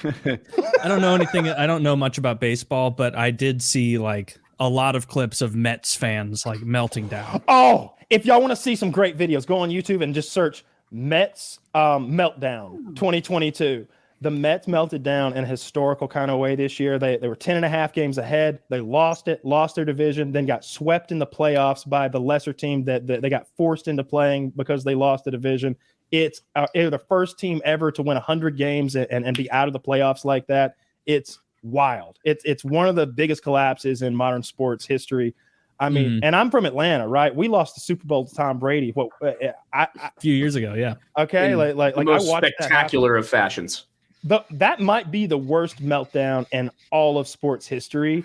I don't know anything. I don't know much about baseball, but I did see like a lot of clips of Mets fans like melting down. Oh, if y'all want to see some great videos, go on YouTube and just search Mets meltdown 2022. The Mets melted down in a historical kind of way this year. They were 10.5 games ahead. They lost their division, then got swept in the playoffs by the lesser team that they got forced into playing because they lost the division. It's the first team ever to win 100 games and be out of the playoffs like that. It's wild. It's one of the biggest collapses in modern sports history. I mean, and I'm from Atlanta, right? We lost the Super Bowl to Tom Brady. A few years ago, yeah. Okay, like the most I watched spectacular of fashions. That might be the worst meltdown in all of sports history.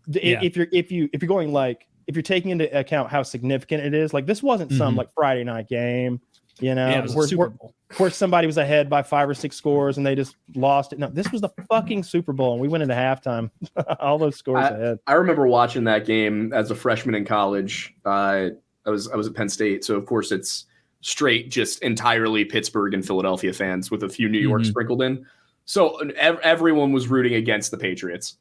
Yeah. If you're going like if you're taking into account how significant it is, like this wasn't some like Friday night game, you know, it was Super Bowl. Where somebody was ahead by 5 or 6 scores and they just lost it. No, this was the fucking Super Bowl, and we went into halftime. All those scores ahead. I remember watching that game as a freshman in college. I was at Penn State, so of course it's straight, just entirely Pittsburgh and Philadelphia fans with a few New York sprinkled in. So everyone was rooting against the Patriots.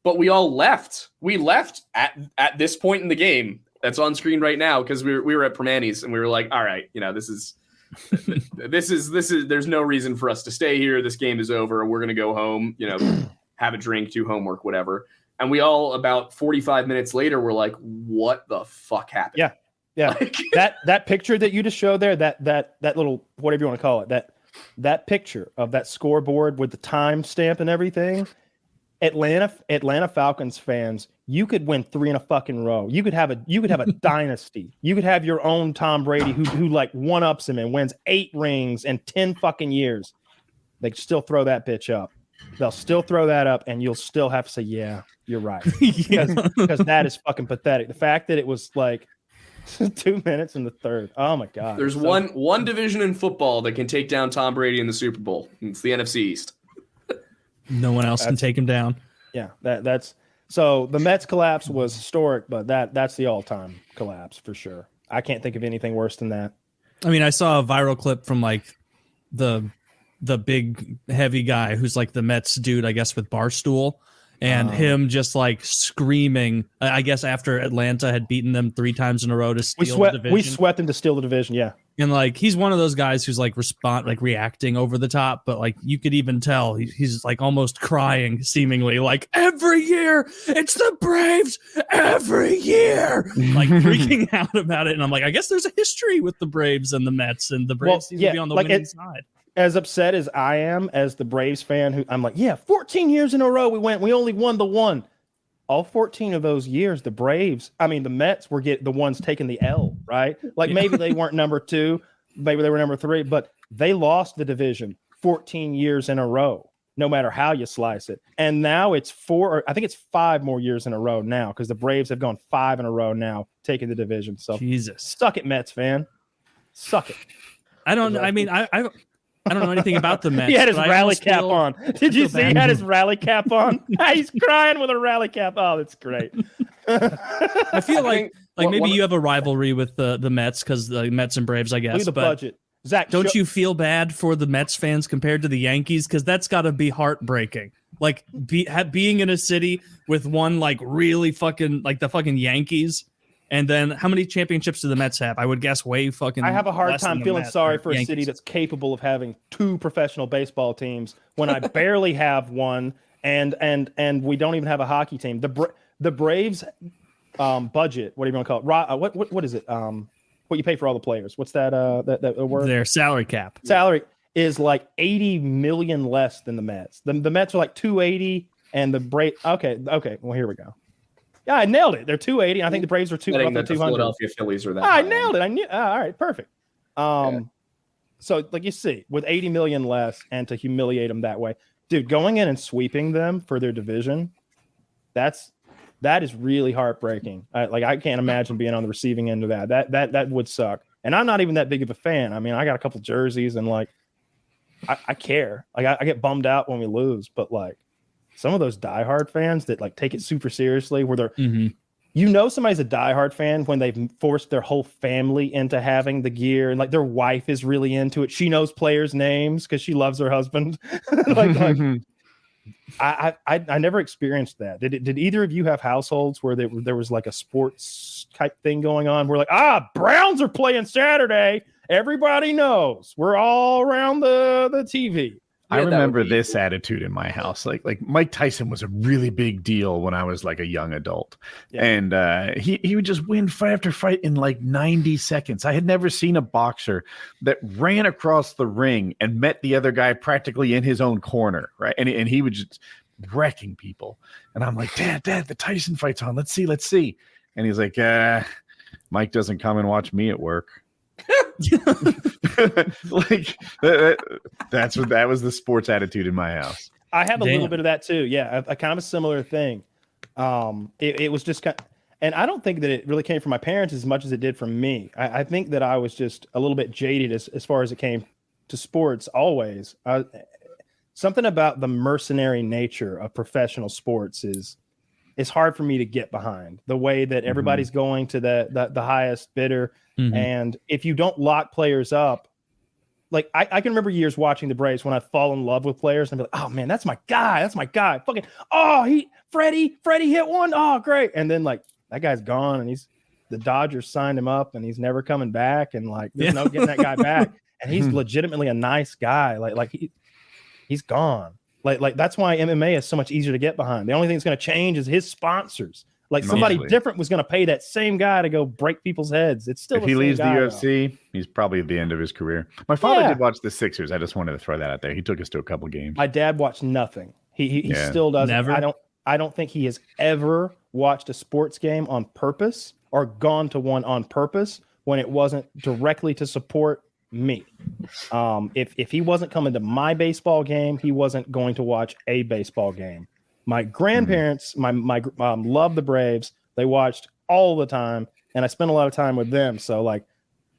But we all left. We left at this point in the game that's on screen right now because we were at Permanis and we were like, all right, you know, this is there's no reason for us to stay here. This game is over. We're gonna go home, you know, have a drink, do homework, whatever. And we all about 45 minutes later were like, what the fuck happened? Yeah. Like, that picture that you just showed there, that little whatever you want to call it, that picture of that scoreboard with the time stamp and everything. Atlanta Falcons fans, you could win 3 in a fucking row. You could have a dynasty. You could have your own Tom Brady who like one-ups him and wins 8 rings in 10 fucking years. They still throw that bitch up. They'll still throw that up, and you'll still have to say, yeah, you're right. Because that is fucking pathetic. The fact that it was like 2 minutes in the third. Oh my God. There's one division in football that can take down Tom Brady in the Super Bowl. It's the NFC East. No one else can take him down. Yeah, that's so the Mets collapse was historic, but that's the all-time collapse for sure. I can't think of anything worse than that. I mean, I saw a viral clip from like the big heavy guy who's like the Mets dude, I guess, with Barstool. And him just like screaming, I guess, after Atlanta had beaten them 3 times in a row to steal the division. We swept them to steal the division, yeah. And like he's one of those guys who's like reacting over the top, but like you could even tell he's like almost crying, seemingly like every year it's the Braves, every year, like freaking out about it. And I'm like, I guess there's a history with the Braves and the Mets, and the Braves seem to be on the winning side. As upset as I am as the Braves fan, who I'm like, yeah, 14 years in a row we only won the one. All 14 of those years, the Mets were the ones taking the L, right? Like maybe they weren't number 2, maybe they were number 3, but they lost the division 14 years in a row, no matter how you slice it. And now it's 5 more years in a row now because the Braves have gone 5 in a row now, taking the division. So Jesus, suck it, Mets fan, suck it. I don't know anything about the Mets. He had his rally cap on. Did you see? He had his rally cap on. He's crying with a rally cap. Oh, that's great. I feel like maybe you have a rivalry with the Mets because the Mets and Braves, I guess. Look at the budget. Zach, don't you feel bad for the Mets fans compared to the Yankees? Because that's got to be heartbreaking. Like being in a city with one like really fucking like the fucking Yankees. And then how many championships do the Mets have? I would guess way fucking. I have a hard time feeling sorry for a city that's capable of having 2 professional baseball teams when I barely have one, and we don't even have a hockey team. The Braves budget, what do you want to call it? What is it? What you pay for all the players? What's that word? Their salary cap. Salary is like $80 million less than the Mets. The Mets are like 280, and the Braves. Okay. Well, here we go. Yeah, I nailed it. They're 280. I think the Braves are 200. The Philadelphia Phillies are that. I nailed it. I knew. All right, perfect. So like you see, with 80 million less, and to humiliate them that way, dude, going in and sweeping them for their division, that is really heartbreaking. I can't imagine being on the receiving end of that. That would suck. And I'm not even that big of a fan. I mean, I got a couple jerseys, and like, I care. Like, I get bummed out when we lose, but like. Some of those diehard fans that like take it super seriously, where they're, you you know somebody's a diehard fan when they've forced their whole family into having the gear, and like their wife is really into it. She knows players' names because she loves her husband. I never experienced that. Did either of you have households where there was like a sports type thing going on? We're like, Browns are playing Saturday. Everybody knows. We're all around the TV. I remember this attitude in my house. Like Mike Tyson was a really big deal when I was like a young adult. Yeah. And he would just win fight after fight in like 90 seconds. I had never seen a boxer that ran across the ring and met the other guy practically in his own corner, right? And he was just wrecking people. And I'm like, Dad, the Tyson fight's on. Let's see. And he's like, Mike doesn't come and watch me at work. Like that was the sports attitude in my house. I have a little bit of that too. Yeah, a kind of a similar thing. It was just kind of, and I don't think that it really came from my parents as much as it did from me. I think that I was just a little bit jaded as far as it came to sports. Always, something about the mercenary nature of professional sports is hard for me to get behind. The way that everybody's going to the highest bidder. And if you don't lock players up, like I can remember years watching the Braves when I fall in love with players and I'd be like, oh man, that's my guy. Fucking, Freddie hit one. Oh, great. And then like that guy's gone and the Dodgers signed him up and he's never coming back. And like, there's no getting that guy back. And he's legitimately a nice guy. Like he's gone. Like that's why MMA is so much easier to get behind. The only thing that's going to change is his sponsors. Like somebody different was going to pay that same guy to go break people's heads. It's still if he leaves the UFC, he's probably at the end of his career. My father did watch the Sixers. I just wanted to throw that out there. He took us to a couple games. My dad watched nothing. He still doesn't. Never. I don't think he has ever watched a sports game on purpose or gone to one on purpose when it wasn't directly to support me. If he wasn't coming to my baseball game, he wasn't going to watch a baseball game. My grandparents, my love the Braves. They watched all the time, and I spent a lot of time with them. So, like,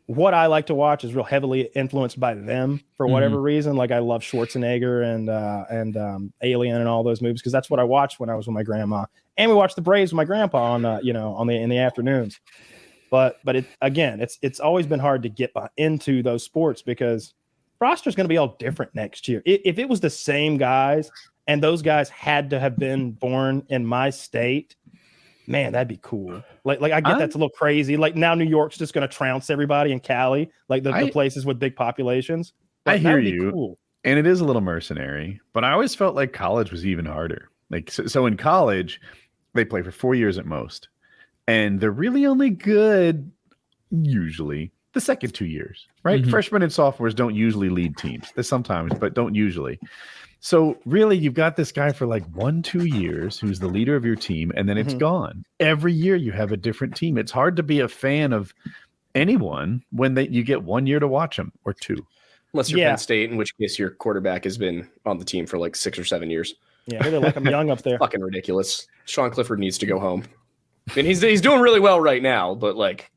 what I like to watch is real heavily influenced by them for whatever reason. Like, I love Schwarzenegger and Alien and all those movies because that's what I watched when I was with my grandma. And we watched the Braves with my grandpa on in the afternoons. But it's always been hard to get into those sports because roster's going to be all different next year. If it was the same guys. And those guys had to have been born in my state. Man, that'd be cool. Like I get that's a little crazy. Like now New York's just going to trounce everybody in Cali, like the places with big populations. But I hear you. Cool. And it is a little mercenary, but I always felt like college was even harder. Like so in college, they play for 4 years at most. And they're really only good usually the second 2 years, right? Freshmen and sophomores don't usually lead teams. They sometimes, but don't usually. So really, you've got this guy for like 1-2 years who's the leader of your team, and then it's gone. Every year you have a different team. It's hard to be a fan of anyone when you get 1 year to watch them or two. Unless you're Penn State, in which case your quarterback has been on the team for like 6 or 7 years. Yeah, they're like I'm young up there. Fucking ridiculous. Sean Clifford needs to go home. And he's doing really well right now, but like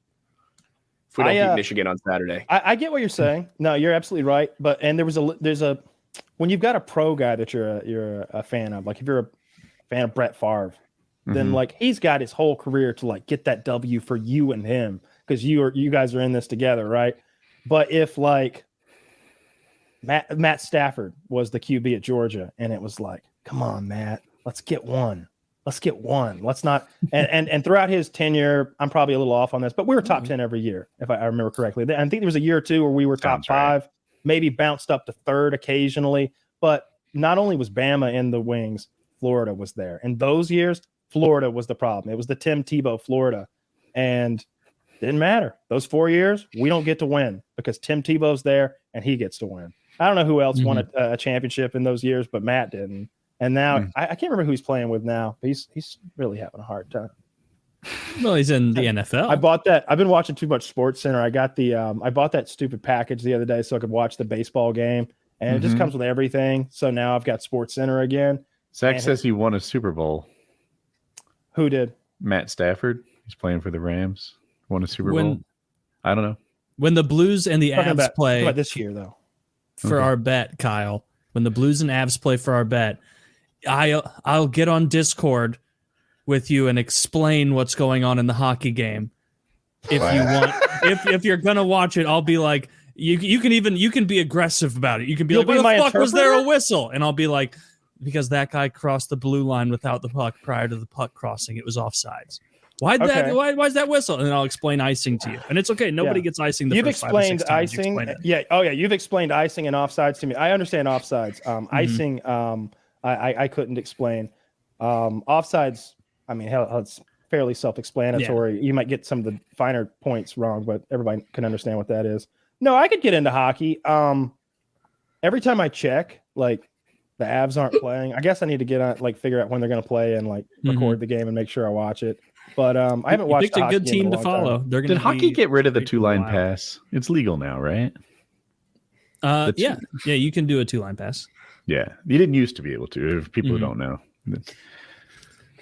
if we don't beat Michigan on Saturday. I get what you're saying. No, you're absolutely right. And there's a when you've got a pro guy that you're a fan of, like if you're a fan of Brett Favre, then like he's got his whole career to like get that W for you and him because you guys are in this together, right? But if like Matt Stafford was the QB at Georgia, and it was like, come on, Matt, let's get one. Let's not. And throughout his tenure, I'm probably a little off on this, but we were top 10 every year, if I remember correctly. I think there was a year or two where we were top 5. Maybe bounced up to 3rd occasionally, but not only was Bama in the wings, Florida was there. And those years, Florida was the problem. It was the Tim Tebow Florida, and didn't matter. Those 4 years, we don't get to win because Tim Tebow's there and he gets to win. I don't know who else won a championship in those years, but Matt didn't. And now I can't remember who he's playing with now, but he's really having a hard time. Well, he's in the NFL. I bought that. I've been watching too much Sports Center. I got I bought that stupid package the other day so I could watch the baseball game, and it just comes with everything. So now I've got Sports Center again. Zach says he won a Super Bowl. Who did? Matt Stafford. He's playing for the Rams. Won a Super Bowl. I don't know. When the Blues and the Avs play about this year, though, for our bet, Kyle. When the Blues and Avs play for our bet, I'll get on Discord with you and explain what's going on in the hockey game. If you want, if you're gonna watch it, I'll be like, you can be aggressive about it. You can be You'll like, be why the my fuck was there a interpreter? whistle? And I'll be like, because that guy crossed the blue line without the puck prior to the puck crossing. It was offsides. Why's that whistle? And then I'll explain icing to you. And it's okay. Nobody gets icing the You've first 5 or 6 explained times you icing. explain it. Yeah. Oh, yeah. You've explained icing and offsides to me. I understand offsides. Icing, I couldn't explain. Offsides, I mean, hell, it's fairly self-explanatory. You might get some of the finer points wrong, but everybody can understand what that is. No, I could get into hockey. Every time I check, like, the Avs aren't playing, I guess I need to get on, like, figure out when they're going to play and, like, record the game and make sure I watch it. But I haven't watched. Picked a good team to follow. They're Did hockey get rid of the 2-line pass? It's legal now, right? Yeah, you can do a 2-line pass. Yeah, you didn't used to be able to. If people who don't know.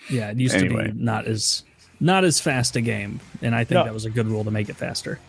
Yeah, it used to be not as fast a game, and I think that was a good rule to make it faster.